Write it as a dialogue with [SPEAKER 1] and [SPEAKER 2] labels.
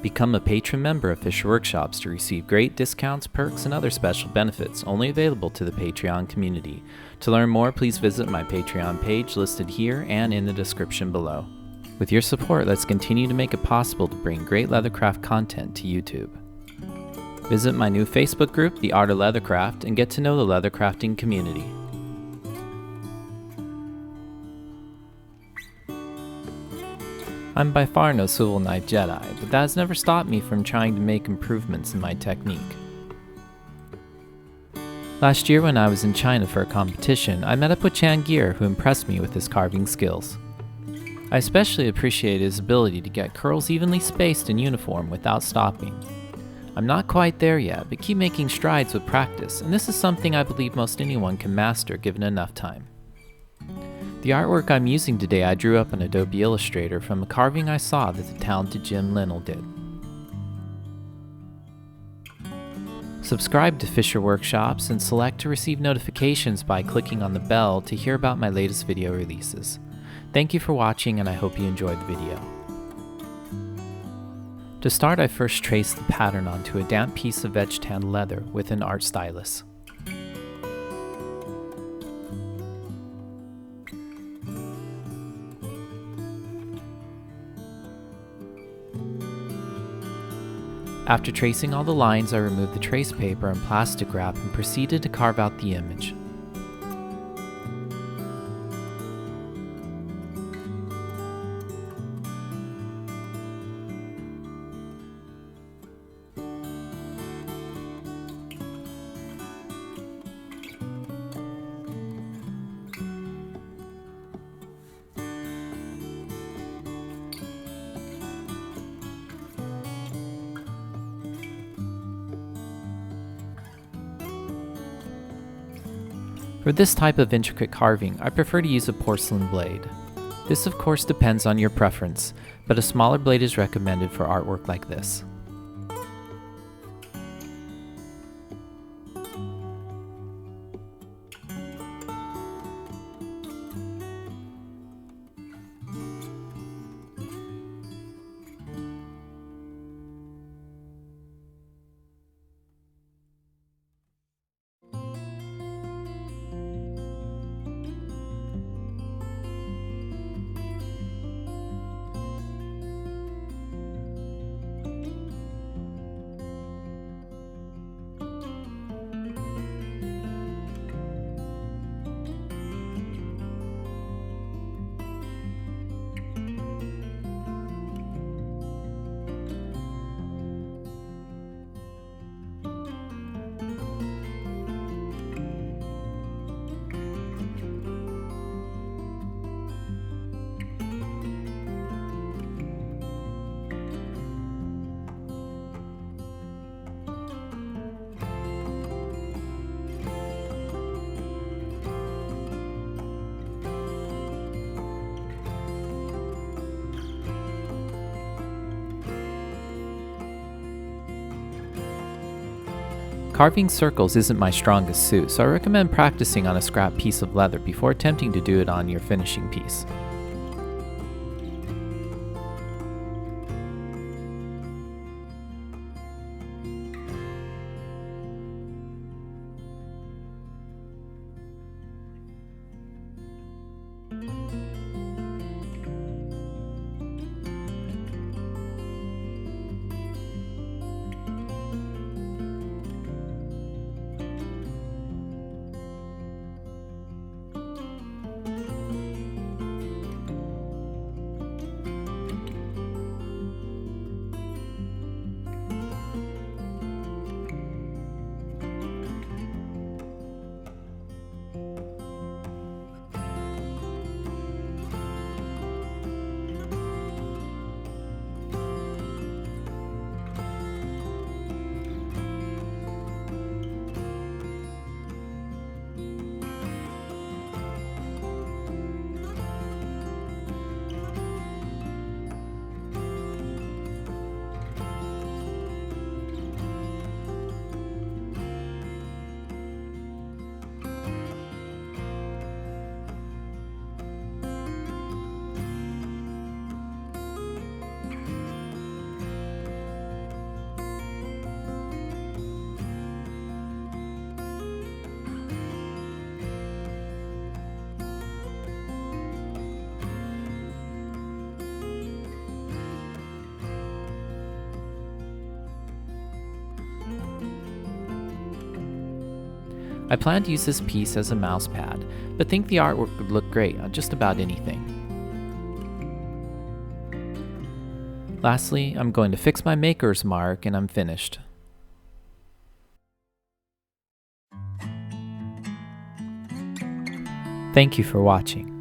[SPEAKER 1] Become a patron member of Fischer Workshops to receive great discounts, perks, and other special benefits only available to the Patreon community. To learn more, please visit my Patreon page listed here and in the description below. With your support, let's continue to make it possible to bring great leathercraft content to YouTube. Visit my new Facebook group, The Art of Leathercraft, and get to know the leathercrafting community. I'm by far no Swivel knife Jedi, but that has never stopped me from trying to make improvements in my technique. Last year when I was in China for a competition, I met up with Chan Geer, who impressed me with his carving skills. I especially appreciate his ability to get curls evenly spaced in uniform without stopping. I'm not quite there yet, but keep making strides with practice, and this is something I believe most anyone can master given enough time. The artwork I'm using today I drew up on Adobe Illustrator from a carving I saw that the talented Jim Linnell did. Subscribe to Fischer Workshops and select to receive notifications by clicking on the bell to hear about my latest video releases. Thank you for watching, and I hope you enjoyed the video. To start, I first traced the pattern onto a damp piece of edge tanned leather with an art stylus. After tracing all the lines, I removed the trace paper and plastic wrap and proceeded to carve out the image. For this type of intricate carving, I prefer to use a porcelain blade. This of course depends on your preference, but a smaller blade is recommended for artwork like this. Carving circles isn't my strongest suit, so I recommend practicing on a scrap piece of leather before attempting to do it on your finishing piece. I plan to use this piece as a mouse pad, but think the artwork would look great on just about anything. Lastly, I'm going to fix my maker's mark and I'm finished. Thank you for watching.